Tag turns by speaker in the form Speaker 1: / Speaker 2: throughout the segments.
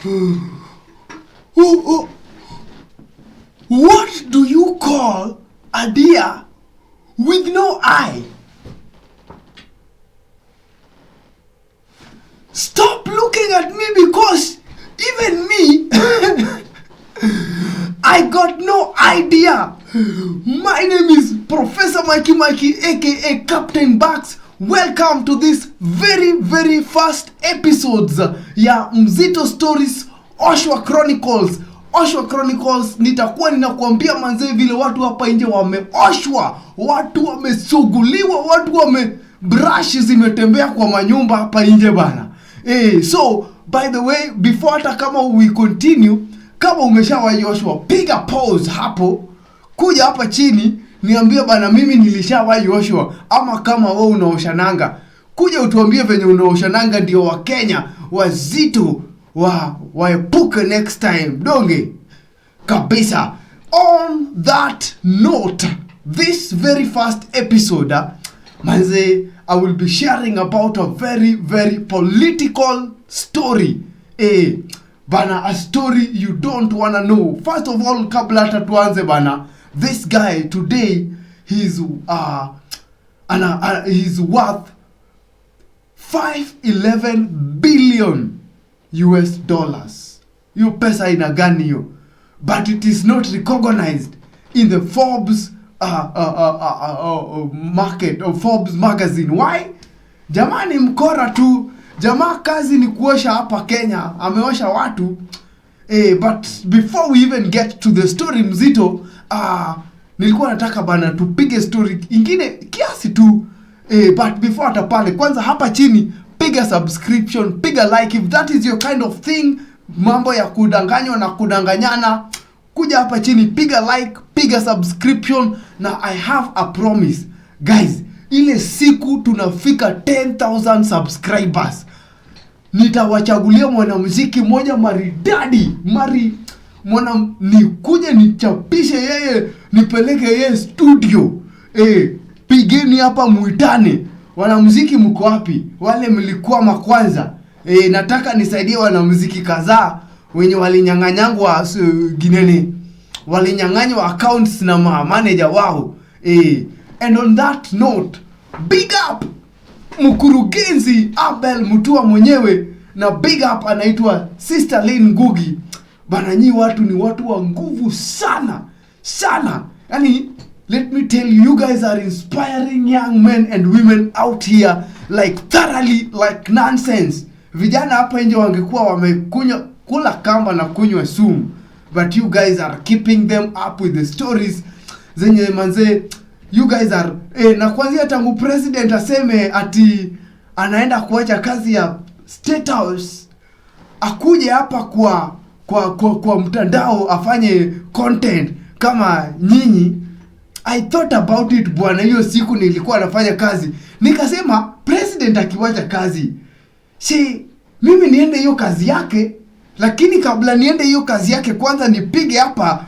Speaker 1: What do you call a deer with no eye? Stop looking at me, because even me, I got no idea. My name is Professor Mikey, aka Captain Bucks. Welcome to this very first episodes ya Mzito Stories Oshwa Chronicles. Oshwa Chronicles nitakuwa ninakuambia manze vile watu hapa nje wameoshwa, watu wamesuguliwa, watu brush zimetembea kwa manyumba hapa nje bana. So by the way, before hata kama we continue, kama umeshawaioshwa, piga pause hapo, kuja hapa chini niambie bana mimi nilishawaioshwa, ama kama wewe unaoshananga kuja utuambie venye unaoshananga, ndio wa Kenya wazito waepuke next time donge kabisa. On that note, this very first episode manze, I will be sharing about a very political story. Bana, a story you don't wanna know. First of all, kabla hata tuanze bana, this guy today, he's worth 511 billion US dollars. Hiyo pesa ina gani hiyo? But it is not recognized in the Forbes market or Forbes magazine. Why? Jamani mkora tu. Jamaa kazi ni kuosha hapa Kenya. Ameosha watu. But before we even get to the story Mzito, nilikuwa nataka bana tupige story ingine kiasi tu. But before hata pale, kwanza hapa chini piga subscription, piga like if that is your kind of thing. Mambo ya kudanganywa na kudanganyana, kuja hapa chini piga like, piga subscription. Na I have a promise guys, ile siku tunafika 10,000 subscribers, nitawachagulia mwanamuziki mmoja maridadi, nikuje nichapishe yeye, nipeleke yeye studio. Pigeni hapa muitane. Wanamuziki mko wapi? Wale mlikuwa makwanza. Nataka nisaidie wanamuziki kadhaa wenye walinyang'anyangwa ginene. Walinyang'anywa accounts na manager wao. And on that note, big up mkurugenzi Abel Mutua mwenyewe, na big up anaitwa Sister Lynn Ngugi. Bana, nyi watu ni watu wa nguvu sana. Yani, let me tell you, you guys are inspiring young men and women out here like thoroughly like nonsense. Vijana hapa nje wangekuwa wamekunywa kula kamba na kunywa sumu, but you guys are keeping them up with the stories zenye manze. You guys are na kwanza tangu president aseme ati anaenda kuacha kazi ya State House, akuje hapa kwa mtandao afanye content kama nyinyi. I thought about it bwana, hiyo siku nilikuwa nafanya kazi, nikasema president akiwacha kazi, mimi niende hiyo kazi yake. Lakini kabla niende hiyo kazi yake, kwanza nipige hapa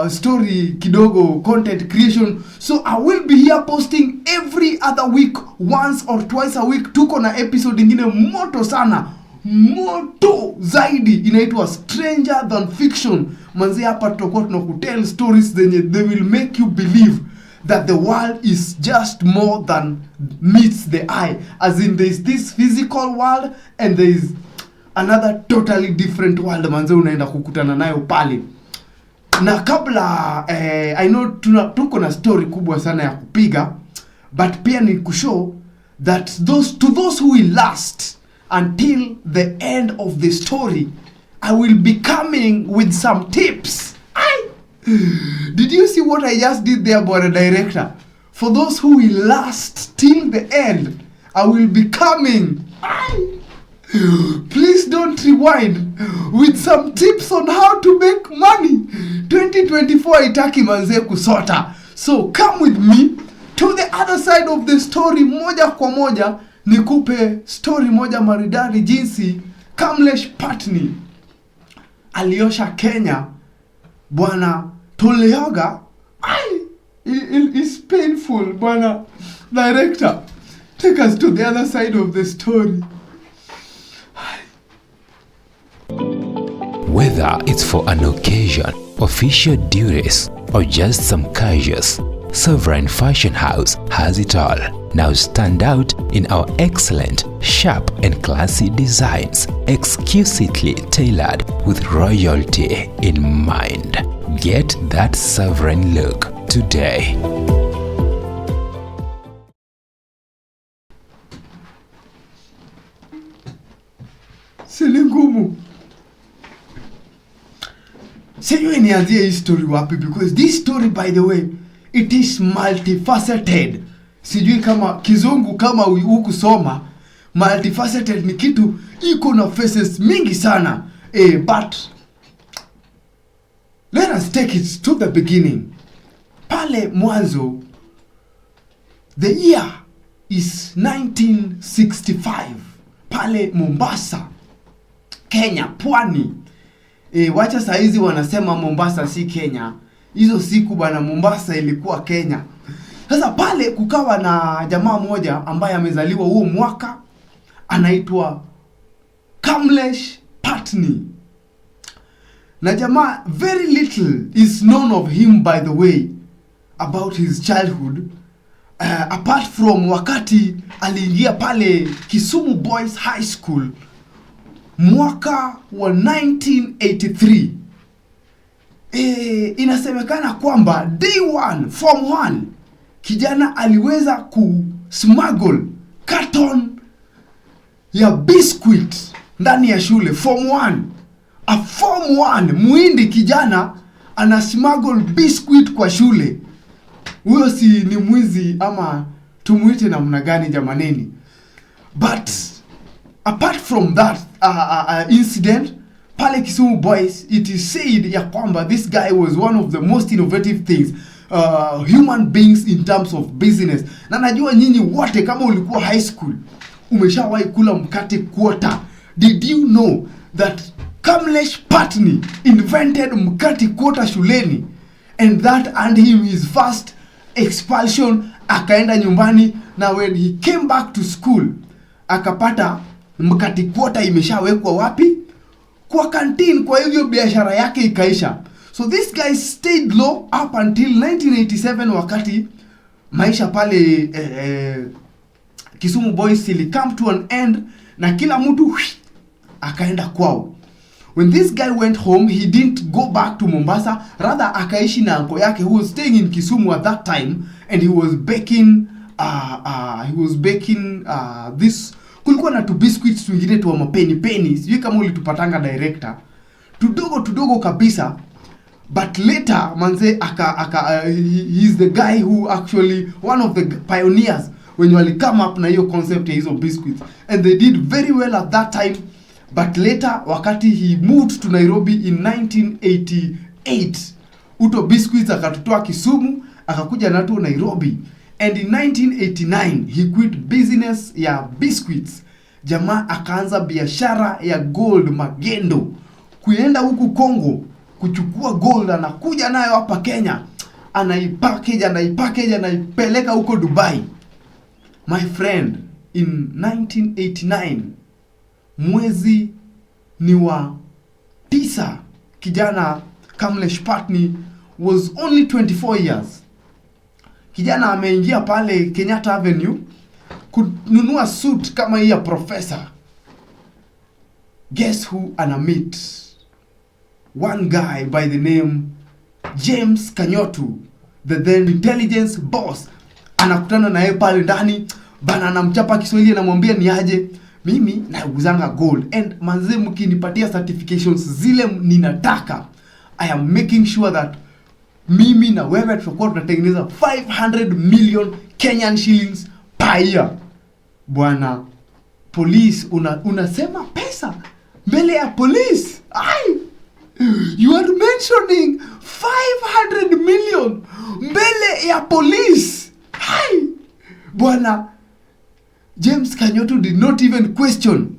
Speaker 1: story kidogo, content creation. So I will be here posting every other week, once or twice a week. Tuko na episode ingine moto sana, moto zaidi, inaitwa Stranger Than Fiction. Manzi hapa tutakuwa tunakutell stories zenye they will make you believe that the world is just more than meets the eye. As in, there is this physical world and there is another totally different world manze unaenda kukutana nayo pale. Na kabla I know tuko na story kubwa sana ya kupiga, but pia ni kushow that to those who will last until the end of the story, I will be coming with some tips. Did you see what I just did there, boy director? For those who will last till the end, I will be coming. Please don't rewind, with some tips on how to make money. 2024 itaki manze kusota. So come with me to the other side of the story, moja kwa moja nikupe story moja maridadi jinsi Kamlesh Patni aliosha Kenya bwana. Tulioga it's painful bwana director. Take us to the other side of the story.
Speaker 2: Whether it's for an occasion, official duties, or just some casuals, Sovereign Fashion House has it all. Now stand out in our excellent, sharp and classy designs, exquisitely tailored with royalty in mind. Get that sovereign look today.
Speaker 1: Selingumu. Sijui nianzie hii story wapi, because this story, by the way, it is multifaceted. Sijui kama kizungu kama hukusoma, multifaceted ni kitu iko na faces mingi sana. But let us take it to the beginning. Pale mwanzo, the year is 1965. Pale Mombasa, Kenya, pwani. Wacha saizi wanasema Mombasa si Kenya. Hizo siku bana Mombasa ilikuwa Kenya. Sasa pale kukawa na jamaa moja ambaye amezaliwa huo mwaka, anaitwa Kamlesh Patni. Na jamaa, very little is known of him, by the way, about his childhood. Apart from wakati aliingia pale Kisumu Boys High School mwaka wa 1983. Inasemekana kwamba day 1, form 1, kijana aliweza kusmuggle carton ya biscuit ndani ya shule. Form 1. A form 1 muhindi kijana ana smuggle biscuit kwa shule. Huyo si ni mwizi ama tumuite namna gani jamaneni? But apart from that incident, pale Kisumu Boys, it is said ya kwamba this guy was one of the most innovative things, human beings in terms of business. Na najua nyinyi wote kama ulikuwa high school, umeshawahi kula mkate quarter. Did you know that Kamlesh Patni invented mkate quarter shuleni? And that earned him his first expulsion. Akaenda nyumbani, na when he came back to school, akapata mkate quarter imeshawekwa wapi? Kwa canteen. Kwa hivyo biashara yake ikaisha. So this guy stayed low up until 1987, wakati maisha pale Kisumu Boys ili come to an end, na kila mtu akaenda kwao. When this guy went home, he didn't go back to Mombasa. Rather, akaishi na uncle yake who was staying in Kisumu at that time, and he was baking this. Kulikuwa na tu biscuits twingine tu mapeni. Sijui kama ulitupatanga director. Tudogo kabisa. But later, manze, he's the guy who actually, one of the pioneers when you come up na hiyo concept ya hizo biscuits. And they did very well at that time. But later, wakati he moved to Nairobi in 1988, Uto Biscuits akatutoa Kisumu, akakuja nato Nairobi. And in 1989, he quit business ya biscuits. Jamaa akaanza biashara ya gold magendo. Kuenda huku Kongo, kuchukua gold, anakuja nayo hapa Kenya. Anaipackage, anaipeleka huko Dubai. My friend, in 1989, mwezi ni wa 9, kijana Kamlesh Patni was only 24 years. Kijana ameingia pale Kenyatta Avenue kununua suit kama hii ya professor. Guess who ana meet? One guy by the name James Kanyotu, the then intelligence boss. Anakutana na yeye pale ndani, bana anamchapa Kiswahili, anamwambia ni aje, mimi nauzanga gold, and manze mkinipatia certifications zile ninataka, I am making sure that mimi na wewe tutakuwa tunatengeneza 500 million Kenyan shillings per year. Bwana police, unasema pesa mbele ya police? You are mentioning 500 million mbele ya police? Bwana James Kanyotu did not even question.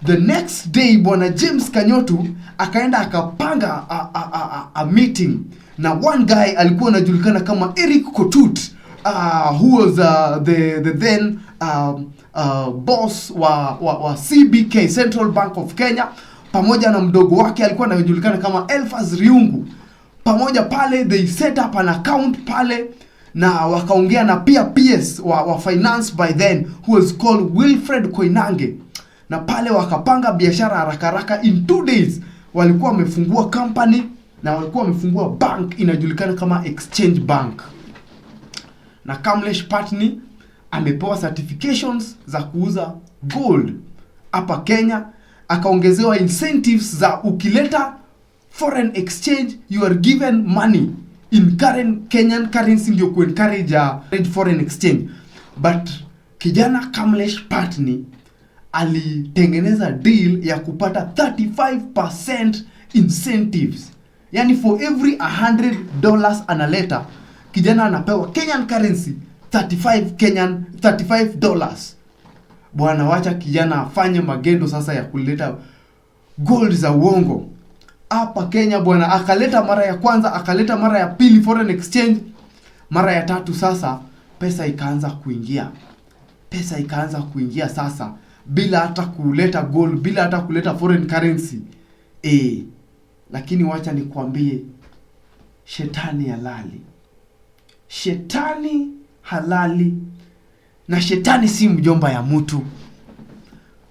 Speaker 1: The next day, Bwana James Kanyotu akaenda akapanga a meeting na one guy alikuwa anajulikana kama Eric Kotut, who was the then boss wa CBK, Central Bank of Kenya, pamoja na mdogo wake alikuwa anajulikana kama Elfas Riungu. Pamoja pale they set up an account pale na wakaongea na pia PS wa finance by then who was called Wilfred Koinange. Na pale wakapanga biashara haraka in 2 days. Walikuwa wamefungua company na walikuwa wamefungua bank inajulikana kama Exchange Bank. Na Kamlesh Patni amepewa certifications za kuuza gold hapa Kenya, akaongezewa incentives za ukileta foreign exchange you are given money in current Kenyan currency ndio ku encourage foreign exchange. But kijana Kamlesh Patni alitengeneza deal ya kupata 35% incentives. Yani for every $100 analeta, kijana anapewa Kenyan currency $35. Bwana, wacha kijana afanye magendo sasa ya kuleta gold za uongo hapa Kenya bwana. Akaleta mara ya kwanza, akaleta mara ya pili foreign exchange, mara ya tatu sasa pesa ikaanza kuingia sasa bila hata kuleta gold, bila hata kuleta foreign currency. Lakini wacha nikwambie, shetani halali na shetani si mjomba ya mtu.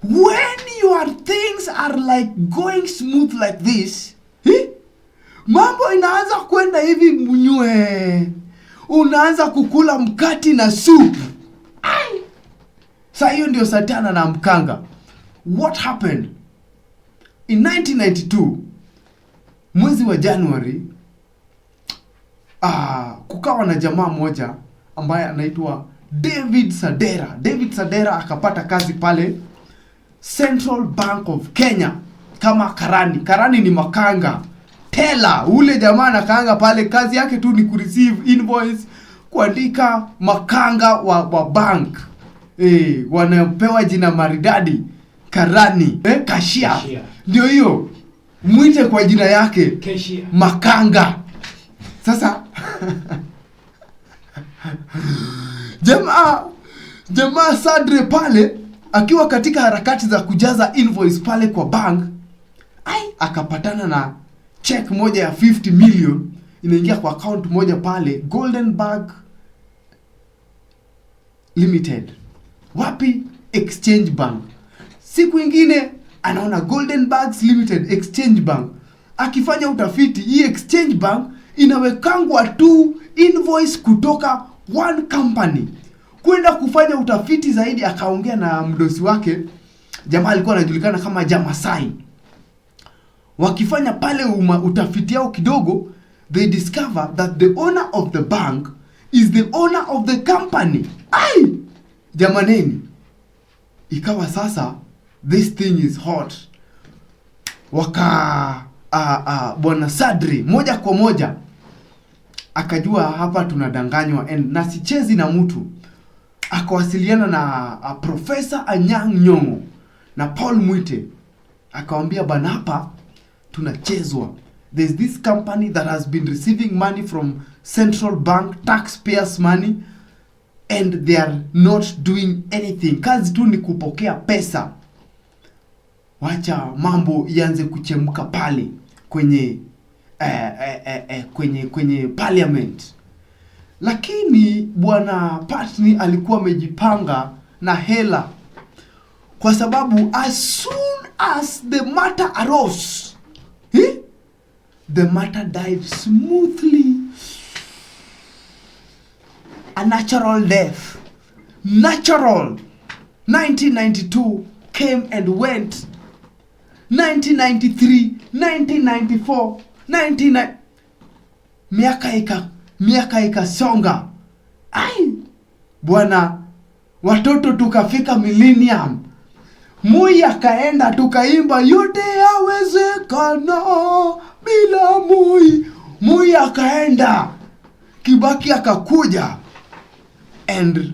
Speaker 1: When your things are like going smooth like this, mambo inaanza kwenda hivi mnywe, unaanza kukula mkati na soup. Sasa hiyo ndio satana na mkanga. What happened? In 1992, mwezi wa January, kukawa na jamaa moja ambaye anaitwa David Sadera akapata kazi pale Central Bank of Kenya kama karani ni makanga tela. Ule jamaa anakaanga pale, kazi yake tu ni kureceive invoice, kuandika makanga wa bank. Wanapewa jina maridadi karani, cashier. Ndio hiyo, mwite kwa jina yake cashier, makanga. Sasa jamaa Sadre pale akiwa katika harakati za kujaza invoice pale kwa bank, akapatana na check moja ya 50 million inaingia kwa account moja pale Golden Bag Limited. Wapi? Exchange Bank. Siku ingine anaona Golden Bags Limited, Exchange Bank. Akifanya utafiti, hii Exchange Bank inawekangwa tu invoice kutoka one company. Kwenda kufanya utafiti zaidi, akaongea na mdosi wake, jamaa alikuwa anajulikana kama Jamasai. Wakifanya pale utafiti yao kidogo, they discover that the owner of the bank is the owner of the company. Jamaneni. Ikawa sasa this thing is hot. Bwana Sadri moja kwa moja akajua hapa tunadanganywa na sichezi na mtu. Akawasiliana na Professor Anyang' Nyong'o na Paul Mwite, akawambia bana, hapa tunachezwa. There's this company that has been receiving money from Central Bank, taxpayers money, and they are not doing anything. Kazi tu ni kupokea pesa. Wacha mambo ianze kuchemka pale kwenye kwenye parliament. Lakini bwana Patni alikuwa amejipanga na hela, kwa sababu as soon as the matter arose, the matter died smoothly. A natural death. 1992 came and went. 1993, 1994, miaka ikasonga. Bwana, watoto tukafika millennium. Moi akaenda, tukaimba yote yawezekana bila Moi. Moi akaenda, Kibaki akakuja. And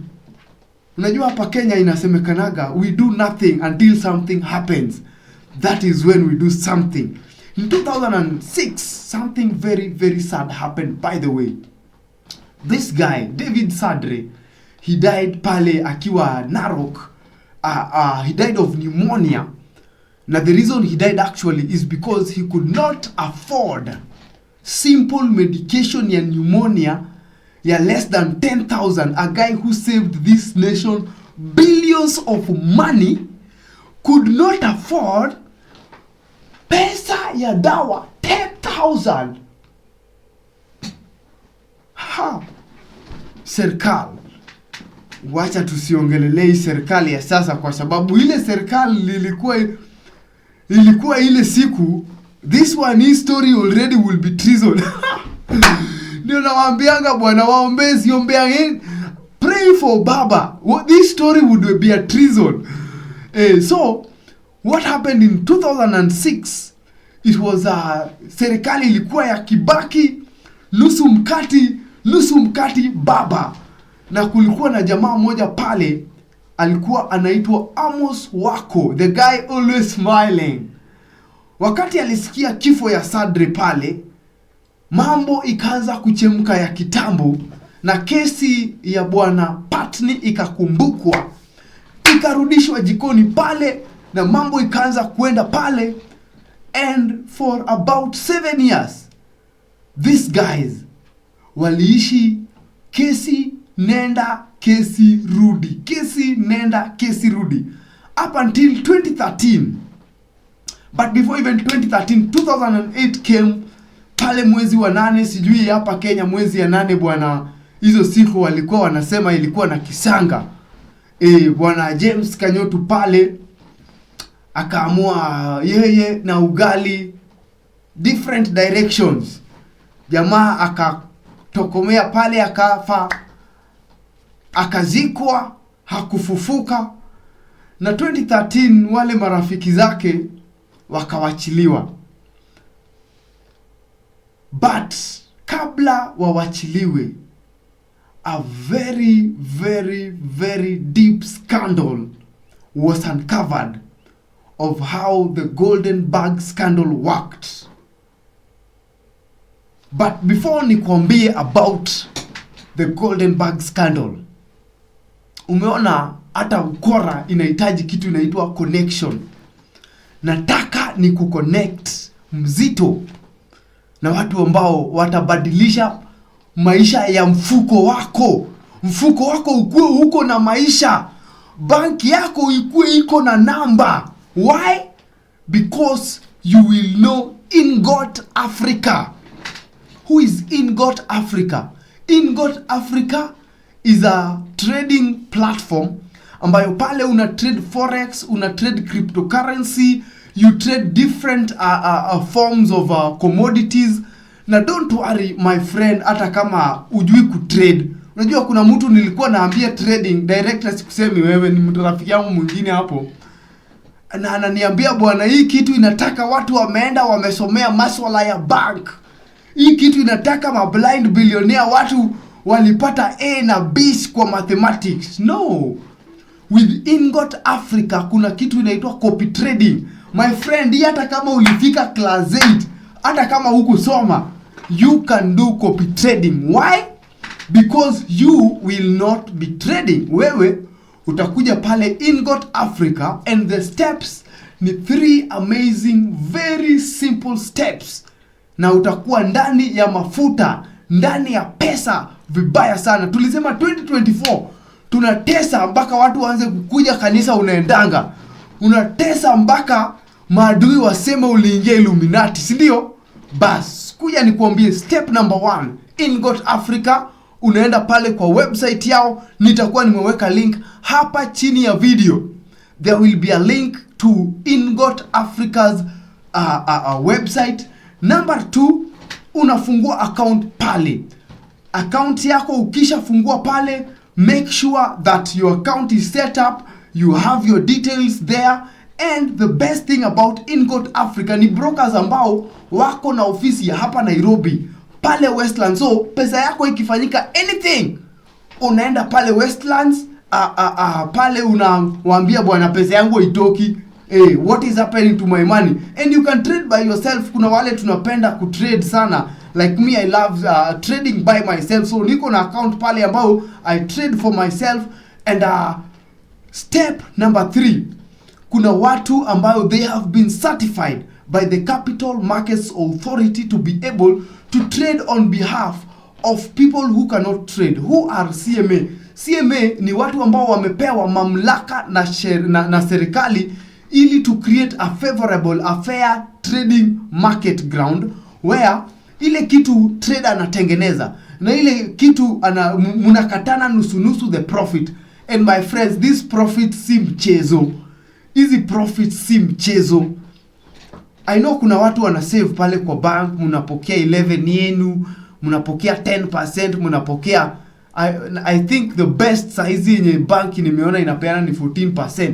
Speaker 1: unajua hapa Kenya inasemekanaga, we do nothing until something happens. That is when we do something. In 2006, something very, very sad happened, by the way. This guy, David Sadre, he died pale akiwa Narok. He died of pneumonia. Na the reason he died actually is because he could not afford simple medication ya pneumonia ya less than 10,000. A guy who saved this nation billions of money could not afford pesa ya dawa 10,000. Serikali, wacha tusiongelelei serikali ya sasa, kwa sababu ile serikali ilikuwa ile siku. This one, his story already will be treason. Ndio nawaambianga bwana, waombezi ombeani, pray for baba. This story would be a treason. So what happened in 2006, it was serikali ilikuwa ya Kibaki, nusu mkati baba. Na kulikuwa na jamaa moja pale alikuwa anaitwa Amos Wako, the guy always smiling. Wakati alisikia kifo ya Sadre pale, mambo ikaanza kuchemka ya kitambo, na kesi ya bwana Patni ikakumbukwa, ikarudishwa jikoni pale, na mambo ikaanza kuenda pale. And for about 7 years these guys waliishi kesi nenda kesi rudi, kesi nenda kesi rudi, up until 2013. But before even 2013, 2008 came. Pale mwezi wa 8, sijui hapa Kenya mwezi ya 8 bwana, hizo siku walikuwa wanasema ilikuwa na kisanga. Bwana James Kanyotu pale akaamua yeye na ugali different directions. Jamaa akatokomea pale, akafa, akazikwa, hakufufuka. Na 2013 wale marafiki zake wakawachiliwa. But kabla wawachiliwe, a very very very deep scandal was uncovered of how the Golden Bag scandal worked. But before nikwambie about the Golden Bag scandal, umeona hata ukora inahitaji kitu inaitwa connection. Nataka ni kuconnect Mzito na watu ambao watabadilisha maisha ya mfuko wako. Mfuko wako ukue uko na maisha. Banki yako ikue iko na namba. Why? Because you will know Ingot Africa. Who is Ingot Africa? Ingot Africa is a trading platform ambayo pale una trade forex, una trade cryptocurrency, you trade different forms of commodities. Na don't worry my friend, hata kama ujui kutrade. Unajua kuna mtu nilikuwa naambia trading, director sikusemi wewe, ni mtu rafiki yangu mwingine hapo. Na ananiambia bwana, hii kitu inataka watu wameenda wamesomea masuala ya bank. Hii kitu inataka blind billionaire, watu walipata A na B kwa mathematics. No. With Ingot Africa kuna kitu inaitwa copy trading. My friend, hata kama ulifika class 8, hata kama hukusoma, you can do copy trading. Why? Because you will not be trading. Wewe utakuja pale Ingot Africa, and the steps ni 3 amazing very simple steps, na utakuwa ndani ya mafuta, ndani ya pesa vibaya sana. Tulisema 2024 tunatesa mpaka watu waanze kukuja kanisa unaendanga. Unatesa mpaka maadui waseme uliingia Illuminati, si ndio? Bas, kuja nikuambie step number 1, Ingot Africa. Unaenda pale kwa website yao, nitakuwa nimeweka link hapa chini ya video. There will be a link to Ingot Africa's website. Number 2, unafungua account pale. Account yako ukishafungua pale, make sure that your account is set up, you have your details there. And the best thing about Ingot Africa ni brokers ambao wako na ofisi ya hapa Nairobi, pale Westlands. So pesa yako ikifanyika anything, unaenda pale Westlands, pale unawaambia bwana, pesa yangu haitoki, what is happening to my money, and you can trade by yourself. Kuna wale tunapenda kutrade sana, like me, I love trading by myself. So niko na account pale ambao I trade for myself. And step number 3, kuna watu ambao they have been certified by the Capital Markets Authority to be able to trade on behalf of people who cannot trade. Who are CMA? CMA ni watu ambao wamepewa mamlaka na serikali ili to create a favorable, a fair trading market ground where ile kitu trader anatengeneza na ile kitu mnakatana nusu the profit. And my friends, this profit si mchezo. Hizi profit si mchezo. I know kuna watu wana save pale kwa bank, mnapokea 11 yenu, mnapokea 10%, mnapokea I think the best size yenye banki nimeona inapeana ni 14%.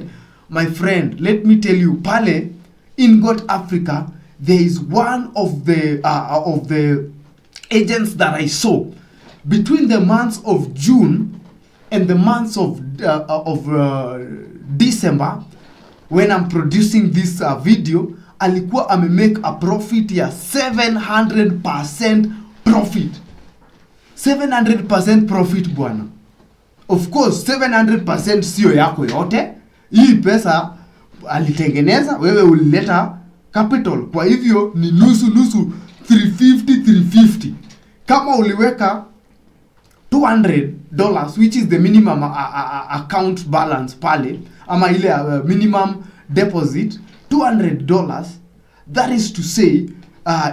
Speaker 1: My friend, let me tell you, pale in God Africa there is one of the agents that I saw between the months of June and the months of December when I'm producing this video, alikuwa make a profit ya 700% profit. 700% profit bwana. Of course 700% sio yako yote. Hii pesa alitengeneza, wewe ulileta capital. Kwa hivyo ni nusu 350. Kama uliweka $200 which is the minimum account balance pale ama ile minimum deposit $200, that is to say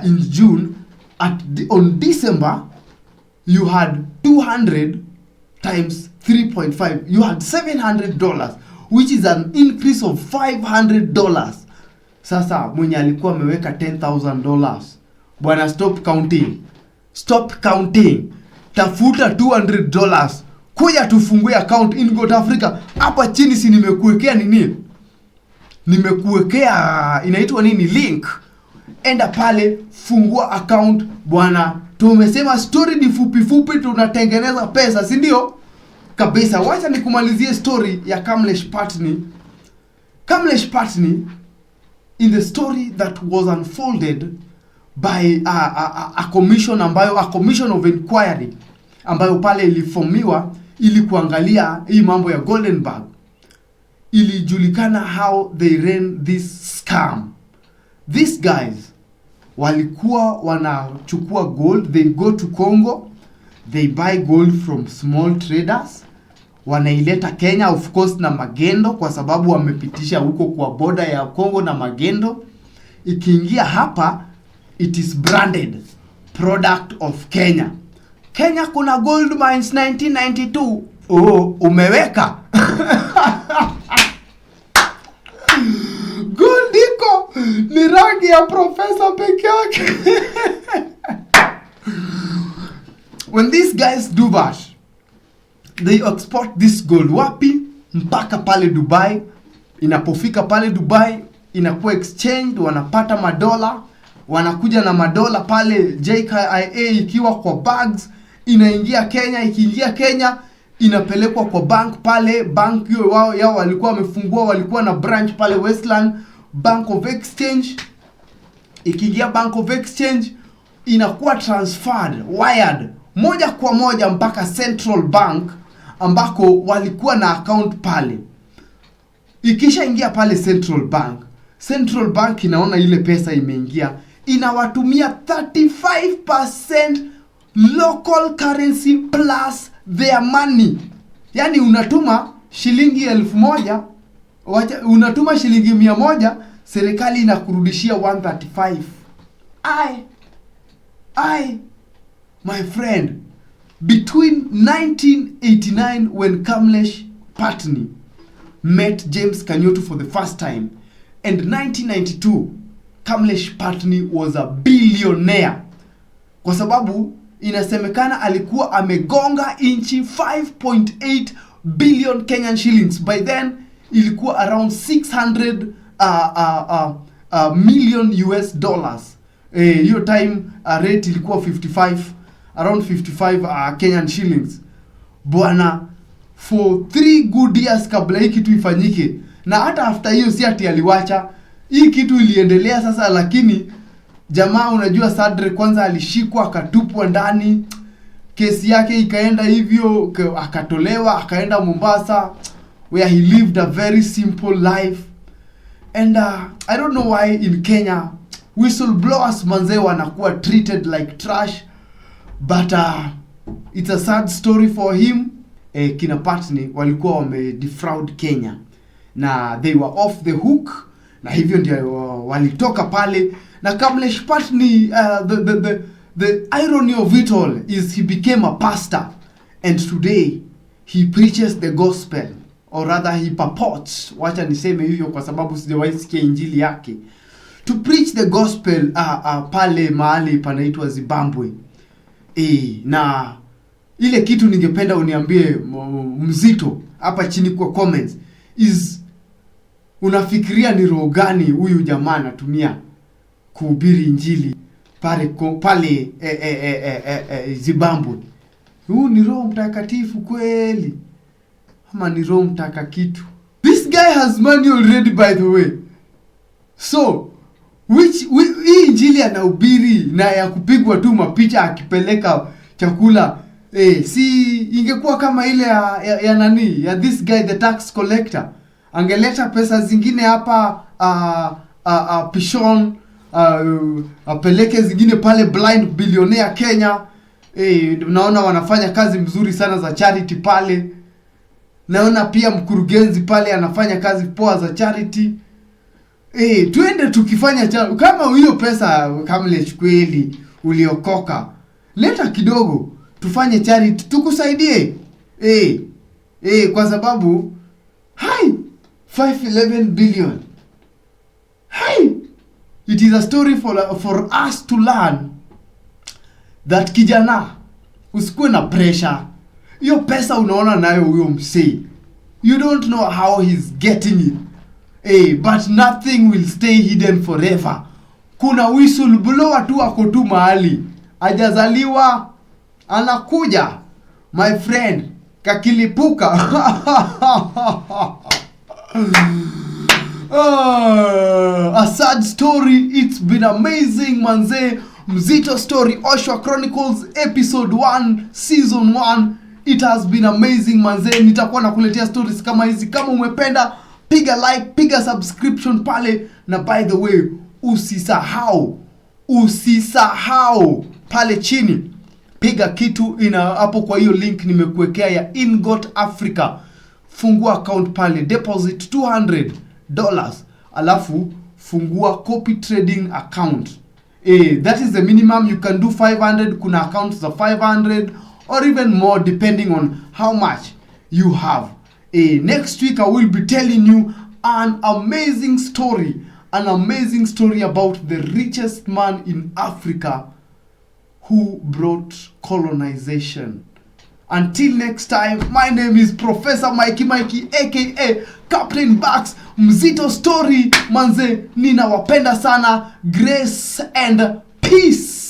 Speaker 1: in June on December you had 200 times 3.5, you had $700, which is an increase of $500. Sasa mwenye alikuwa ameweka $10,000 bwana, stop counting, tafuta $200, kuja tufungue account in God Africa. Hapa chini si nimekuwekea nini, nimekuwekea inaitwa nini, link. Enda pale, fungua account bwana. Tumesema story ni fupi, tunatengeneza pesa, si ndio? Kabisa. Wacha nikumalizie story ya Kamlesh Patni. Kamlesh Patni, in the story that was unfolded by a commission of inquiry ambayo pale iliformiwa ili kuangalia hii mambo ya Golden Bag, ilijulikana how they ran this scam. These guys walikuwa wanachukua gold, they go to Congo, they buy gold from small traders, wanaileta Kenya, of course na magendo, kwa sababu wamepitisha huko kwa border ya Congo na magendo. Ikiingia hapa, it is branded product of Kenya. Kenya kuna gold mines 1992. Oh, umeweka. Gold iko ni rangi ya profesa peke yake. When these guys do that, they export this gold wapi? Mpaka pale Dubai. Inapofika pale Dubai, inakuwa exchanged, wanapata madola, wanakuja na madola pale JKIA ikiwa kwa bags, inaingia Kenya. Ikiingia Kenya, inapelekwa kwa bank pale. Bank hiyo yao walikuwa wamefungua, walikuwa na branch pale Westland Bank of Exchange. Ikiingia Bank of Exchange, inakuwa transferred, wired moja kwa moja mpaka Central Bank ambako walikuwa na account pale. Ikisha ingia pale Central Bank inaona ile pesa imeingia, inawatumia 35% local currency plus their money. Yani unatuma shilingi 1000, unatuma shilingi 100, serikali inakurudishia 135. My friend, between 1989 when Kamlesh Patni met James Kanyotu for the first time and 1992, Kamlesh Patni was a billionaire. Kwa sababu inasemekana alikuwa amegonga inchi 5.8 billion Kenyan shillings. By then ilikuwa around 600 million US dollars. Hiyo time rate ilikuwa 55, around 55 Kenyan shillings. Bwana, for 3 good years kabla hii kitu ifanyike. Na hata after hiyo si ati aliwacha. Hii kitu iliendelea sasa, lakini jamaa unajua Sadre kwanza alishikwa akatupwa ndani. Kesi yake ikaenda hivyo, akatolewa akaenda Mombasa where he lived a very simple life. And I don't know why in Kenya whistleblowers manze wanakuwa treated like trash, but it's a sad story for him. Kina Patni walikuwa defraud Kenya na they were off the hook, na hivyo ndio walitoka pale. Na Kamlesh Patni, the irony of it all is he became a pastor, and today he preaches the gospel, or rather he purports, wacha niseme hivyo kwa sababu sijawahi sikia injili yake, to preach the gospel pale mahali panaitwa Zimbabwe. Na ile kitu ningependa uniambie Mzito hapa chini kwa comments is, unafikiria ni roho gani huyu jamaa anatumia kuhubiri injili pale Zimbabwe? Huu ni roho mtakatifu kweli ama ni roho mtaka kitu? This guy has money already, by the way. So hii injili anahubiri na ya kupigwa tu mapicha akipeleka chakula, si ingekuwa kama ile ya nani ya this guy the tax collector, angeleta pesa zingine hapa Pishon, apeleke zingine pale blind billionaire Kenya. Naona wanafanya kazi mzuri sana za charity pale. Naona pia mkurugenzi pale anafanya kazi poa za charity. Tuende tukifanya kama hiyo pesa Kamlesh kweli uliokoka, leta kidogo tufanye charity tukusaidie. Kwa sababu 511 billion. It is a story for us to learn that kijana, usikuwe na pressure. Hiyo pesa unaona nayo huyo msee, you don't know how he's getting it. But nothing will stay hidden forever. Kuna whistleblower tu ako tu mahali hajazaliwa, anakuja my friend kakilipuka. A sad story. It's been amazing manze. Mzito story, Oshwa Chronicles episode 1 season 1. It has been amazing manze. Nitakuwa nakuletea stories kama hizi. Kama umependa, piga like, piga subscription pale, na by the way usisahau pale chini piga kitu hapo kwa hiyo link nimekuwekea ya Ingot Africa. Fungua account pale, deposit $200, alafu fungua copy trading account. That is the minimum. You can do 500. Kuna accounts za 500 or even more depending on how much you have. Next week I will be telling you an amazing story about the richest man in Africa who brought colonization. Until next time, my name is Professor Mikey aka Captain Bax. Mzito story manze, ninawapenda sana. Grace and peace.